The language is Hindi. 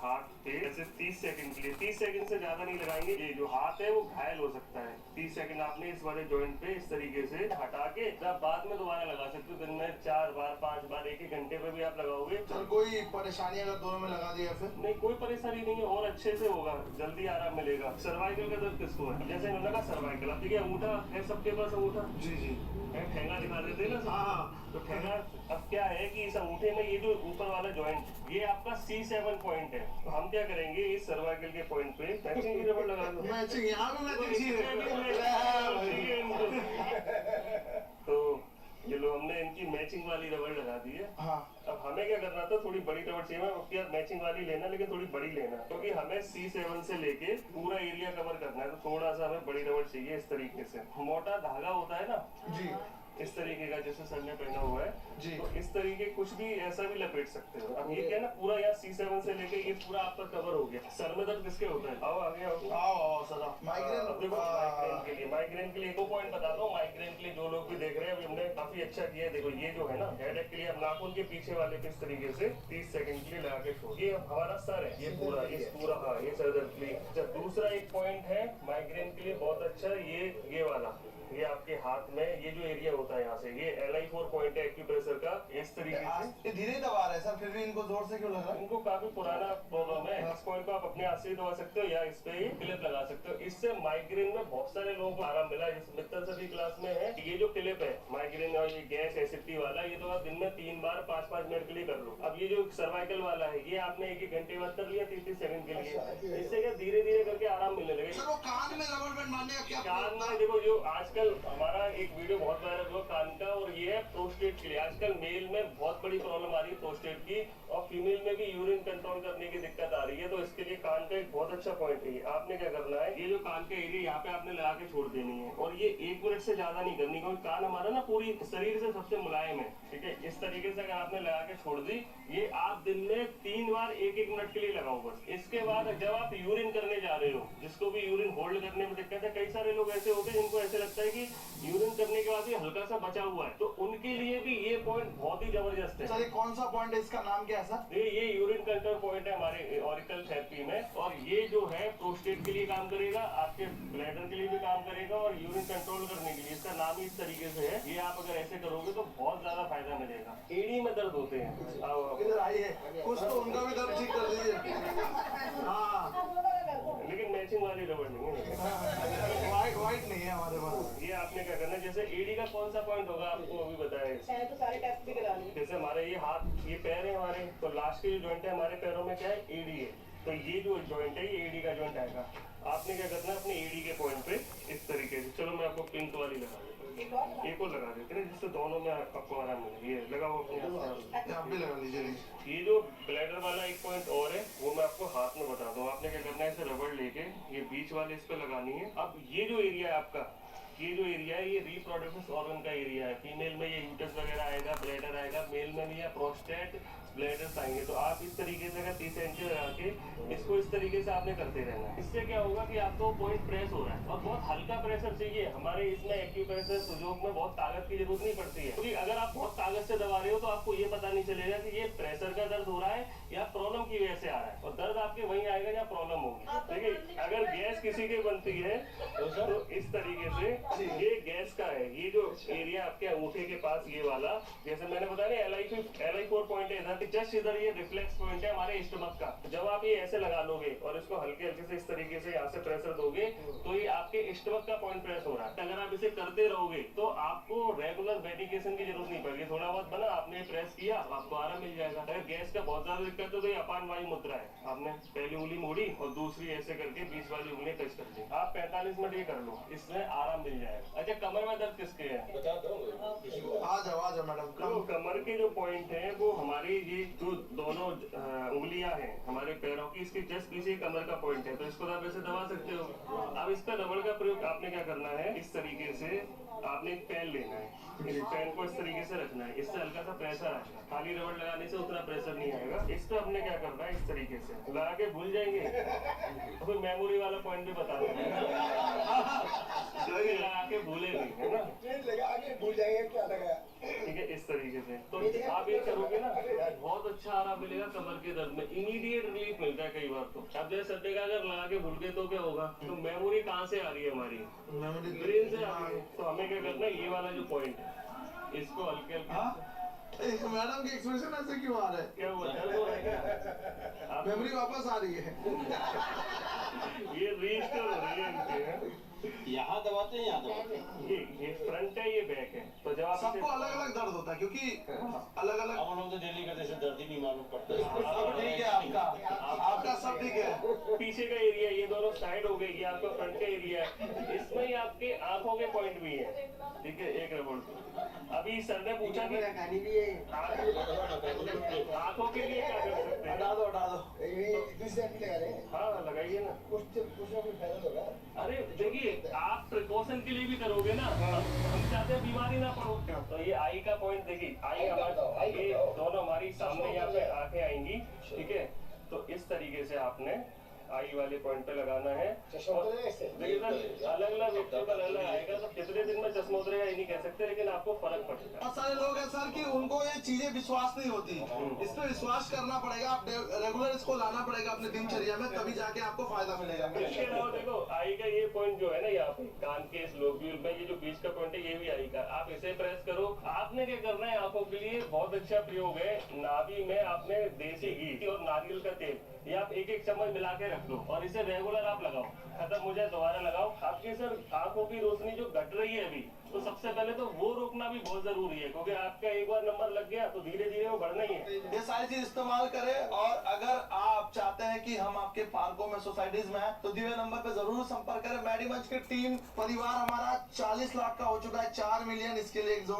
हाथ पे ऐसे 30 सेकंड के लिए, 30 सेकंड से ज्यादा नहीं लगाएंगे। ये जो हाथ है वो घायल हो सकता है। 30 सेकंड आपने इस वाले जॉइंट पे इस तरीके से हटा के जब बाद में दोबारा लगा सकते हो। दिन में 4 बार 5 बार एक घंटे पे भी आप लगाओगे। सर कोई परेशानी अगर दोनों में लगा दिया फिर? नहीं, कोई परेशानी नहीं है और अच्छे से होगा, जल्दी आराम मिलेगा। सर्वाइकल का दर्द किसको है? जैसे इन्होंने कहा सर्वाइकल, अब देखिए अंगूठा है सबके पास, अंगूठा जी जी ठेंगा दिखा देते हैं ना। हाँ तो ठेंगा अब क्या है कि इस अंगूठे में ये जो ऊपर वाला जॉइंट ये आपका C7 पॉइंट है। तो हम क्या करेंगे, इस सर्वाइकल के पॉइंट पे मैचिंग की रबड़ लगा दो। मैचिंग यहाँ पे मैचिंग तो ये लो हमने इनकी मैचिंग वाली रबड़ लगा दी है। हाँ अब हमें क्या करना था, थोड़ी बड़ी रबड़ चाहिए। मैं मैचिंग वाली लेना, लेकिन थोड़ी बड़ी लेना, क्योंकि हमें C7 से लेके पूरा एरिया कवर करना है। तो थोड़ा सा हमें बड़ी रबड़ चाहिए इस तरीके से। मोटा धागा होता है ना जी इस तरीके का, जैसे सर ने पहना हुआ है जी। तो इस तरीके कुछ भी ऐसा भी लपेट सकते हो। अब ये क्या है ना, पूरा यहाँ C7 से लेके ये पूरा आपका कवर हो गया। सर में दर्द किसके होता है? आओ आगे आओ। आओ सर अब माइग्रेन देखो माइग्रेन के लिए 2 पॉइंट बताता हूँ। माइग्रेन के लिए जो लोग भी देख रहे हैं, अभी हमने काफी अच्छा किया है। देखो ये जो है ना हेडेक के लिए, अब नाखून के पीछे वाले पे इस तरीके से 30 सेकंड के लिए लगा के छोड़। ये हमारा सर है, ये पूरा हाँ ये सर दर्द के लिए। अच्छा, दूसरा एक पॉइंट है माइग्रेन के लिए बहुत अच्छा, ये वाला, ये आपके हाथ में ये जो एरिया होता है यहाँ से, ये LI4 पॉइंट है एक्यूप्रेशर का। इस तरीके से धीरे ही दबा रहे हैं सर, फिर भी इनको जोर से क्यों लग रहा है? इनको काफी पुराना प्रॉब्लम है। इस पॉइंट को आप अपने हाथ से दबा सकते हो या इस पे क्लिप लगा सकते हो। इससे माइग्रेन में बहुत सारे लोगों को आराम मिला। जिस मित्तल सभी क्लास में है, ये जो क्लिप है माइग्रेन और ये गैस एसिडिटी वाला, ये तो आप दिन में 3 बार 5-5 मिनट के लिए कर लो। अब ये जो सर्वाइकल वाला है, ये आपने 1 घंटे बाद कर लिया 30 सेकंड के लिए। इससे क्या धीरे धीरे करके आराम मिलने लगेगा। सर वो कान में रबर बैंड मारने का क्या? कान में देखो, जो आजकल हमारा एक वीडियो बहुत वायरल हुआ कान का, और ये है प्रोस्टेट के लिए। आजकल मेल में बहुत बड़ी प्रॉब्लम आ रही है प्रोस्टेट की, और फीमेल में भी यूरिन कंट्रोल करने की दिक्कत आ रही है। तो इसके लिए कान का एक बहुत अच्छा पॉइंट है। आपने क्या करना है, ये जो कान का एरिया यहाँ पे आपने लगा के छोड़ देनी है, और ये 1 मिनट से ज्यादा नहीं करनी, क्योंकि कान हमारा ना पूरी शरीर से सबसे मुलायम है। ठीक है, इस तरीके से अगर आपने लगा के छोड़ दी, ये आप दिन में 3 बार 1-1 मिनट के लिए लगाओ बस। इसके बाद जब आप यूरिन करने जा रहे हो, जिसको भी यूरिन होल्ड करने में दिक्कत है, कई सारे लोग ऐसे होते हैं जिनको ऐसे लगता है कि यूरिन करने के बाद भी हल्का सा बचा हुआ है, तो उनके लिए भी ये पॉइंट बहुत ही जबरदस्त है। सर ये कौन सा पॉइंट है, इसका नाम क्या है सर? ये यूरिन कंट्रोल पॉइंट है हमारे ऑरिकल थेरेपी में, और ये जो है प्रोस्टेट के लिए काम करेगा, आपके ब्लैडर के लिए भी काम करेगा, और यूरिन कंट्रोल करने के लिए। इसका नाम ही इस तरीके से है। ये आप अगर ऐसे करोगे तो बहुत ज्यादा फायदा मिलेगा। एड़ी में दर्द होते हैं, आओ इधर आइए, कुछ तो उनका भी दर्द ठीक कर दीजिए। हाँ लेकिन मैचिंग वाली रबड़ नहीं है। वाइट नहीं है हमारे पास। ये आपने क्या करना है, जैसे एडी का कौन सा पॉइंट होगा आपको अभी बताया। तो सारे टेस्ट भी करा लिए। जैसे हमारे ये हाथ, ये पैर है हमारे, तो लास्ट के जो जॉइंट है हमारे पैरों में क्या है, एडी है। तो ये जो जॉइंट है ये एडी का जॉइंट आएगा। आपने क्या करना है, अपने एडी के पॉइंट पे इस तरीके से, चलो मैं आपको पिंक वाली लगा देता हूँ, एक और लगा देते हैं, जिससे दोनों में आपको आराम मिले। ये लगाओ अपने हाथ। आप भी लगा लीजिए। ये जो ब्लैडर वाला एक पॉइंट और है, वो मैं आपको हाथ में बता दूं। आपने क्या करना है, इसे रबड़ लेके ये बीच वाले इस पे लगानी है। अब ये जो एरिया है आपका, ये जो एरिया है, ये रिप्रोडक्टिव ऑर्गन का एरिया है। फीमेल में ये यूटस वगैरह आएगा, ब्लैडर आएगा, मेल में भी प्रोस्टेट ब्लैडर्स आएंगे। तो आप इस तरीके से अगर 30 इंच लगा के इसको इस तरीके से आपने करते रहना है। इससे क्या होगा कि आपको पॉइंट प्रेस हो रहा है, और बहुत हल्का प्रेशर चाहिए। हमारे इसमें एक्यूप्रेशर सुजोग में बहुत ताकत की जरूरत नहीं पड़ती है, क्योंकि अगर आप बहुत ताकत से दबा रहे हो तो आपको ये पता नहीं चलेगा कि ये प्रेशर का दर्द हो रहा है या प्रॉब्लम की वजह से आ रहा है, और दर्द आपके वहीं आएगा जहाँ प्रॉब्लम होगी। देखिए, अगर गैस किसी की बनती है तो इस तरीके से ये गैस का है। ये जो एरिया आपके अंगूठे के पास, ये वाला, जैसे मैंने बताया ना LI4 पॉइंट है इधर, जस्ट इधर ये रिफ्लेक्स पॉइंट है हमारे स्टमक का। जब आप ये ऐसे लगा लोगे और इसको हल्के हल्के से इस तरीके से यहाँ से प्रेशर दोगे, तो ये आपके स्टमक का पॉइंट प्रेस हो रहा है। अगर आप इसे करते रहोगे तो आपको रेगुलर मेडिकेशन की जरूरत नहीं पड़ेगी। थोड़ा बहुत बना, आपने प्रेस किया, आपको आराम मिल जाएगा। अगर गैस का बहुत ज्यादा दिक्कत है तो ये अपान वायु मुद्रा है। आपने पहली उंगली मोड़ी और दूसरी ऐसे करके 20 वाली उंगली टच कर दी। आप 45 मिनट ये कर लो, इसमें आराम मिल जाएगा। अच्छा, कमर में दर्द किसके है? आ जाओ मैडम। तो कमर के जो पॉइंट है वो हमारी ये जो दोनों उंगलियां हैं हमारे पैरों की, इसके जस्ट पीछे कमर का पॉइंट है। तो इसको आप ऐसे दबा सकते हो। अब इस पर रबड़ का प्रयोग आपने क्या करना है, इस तरीके से आपने एक पेन लेना है, इस पेन को इस तरीके से रखना है, इससे हल्का सा प्रेशर आएगा। खाली रबड़ लगाने से उतना प्रेशर नहीं आएगा। इस पे हमने क्या करना है, इस तरीके से लगा के भूल जाएंगे तो फिर मेमोरी वाला पॉइंट भी बता देंगे, लगा के भूले नहीं, है ना, लगा के भूल जाएंगे क्या लगा। ठीक है, इस तरीके से। तो आप ये करोगे ना बहुत अच्छा आराम मिलेगा कमर के दर्द में, इमीडिएट रिलीफ मिलता है कई बार। तो अब जैसे सट्टे का अगर लगा के भूल गए तो क्या होगा, तो मेमोरी कहाँ से आ रही है हमारी, ब्रेन से आ रही है। तो हमें क्या करना है, ये वाला जो पॉइंट है इसको हल्के हल्के। मैडम की एक्सप्रेशन ऐसे क्यों आ रहा है? क्या हुआ, दर्द हो रहा है क्या? मेमोरी वापस आ रही है। ये रीस्टोर हो रही है इनके। यहाँ दबाते हैं, यहाँ दबाते हैं। ये फ्रंट है, ये बैक है। तो जब आप सबको अलग अलग दर्द होता है क्योंकि अलग अलग। हम लोग तो डेली करते से दर्द ही नहीं मालूम पड़ता है। सब ठीक है आपका सब ठीक है। पीछे का एरिया, ये दोनों साइड हो गई, ये आपका फ्रंट का एरिया है। इसमें ही आपके आंखों के पॉइंट भी है, ठीक है। एक रबड़ अभी सर ने पूछा कि आंखों के लिए क्या कर सकते हैं? हटा दो। हाँ लगाइए ना। अरे देखिए, आप प्रिकॉशन के लिए भी करोगे ना, हम चाहते हैं बीमारी ना पड़ो। तो ये आई का पॉइंट देखिए, आई हमारे, ये दोनों हमारी सामने यहाँ पे आंखें आएंगी, ठीक है। तो इस तरीके से आपने आई वाले पॉइंट पे लगाना है। देखिए सर, अलग अलग व्यक्तियों का अलग आएगा, तो कितने दिन में चश्मा उतरेगा ये नहीं कह सकते, लेकिन आपको फर्क पड़ेगा। बहुत सारे लोग हैं सर कि उनको ये चीजें विश्वास नहीं होती, इस पे विश्वास करना पड़ेगा। आप रेगुलर इसको लाना पड़ेगा अपने दिनचर्या में, तभी जाके आपको फायदा मिलेगा। इसके अलावा देखो, आई का ये पॉइंट जो है ना, यहाँ पे कान के इस लोब्यूल में, ये जो बीच का पॉइंट है ये भी आई का, आप इसे प्रेस करो। आपने क्या करना है, आंखों के लिए बहुत अच्छा प्रयोग है, नाभि में आपने देसी घी और नारियल का तेल, ये आप एक एक चम्मच मिला के रख लो और इसे रेगुलर आप लगाओ। खत्म हो जाए दोबारा लगाओ। आपकी सर आंखों की रोशनी जो घट रही है अभी, तो सबसे पहले तो वो रोकना भी बहुत जरूरी है, क्योंकि आपका एक बार नंबर लग गया तो धीरे धीरे वो बढ़ना ही है। ये सारी चीज इस्तेमाल करें। और अगर आप चाहते हैं कि हम आपके पार्कों में, सोसाइटीज में हैं, तो दिए नंबर पे जरूर संपर्क करें। मैडीमंच की टीम परिवार हमारा 40 लाख का हो चुका है, 4 मिलियन। इसके लिए एक जोर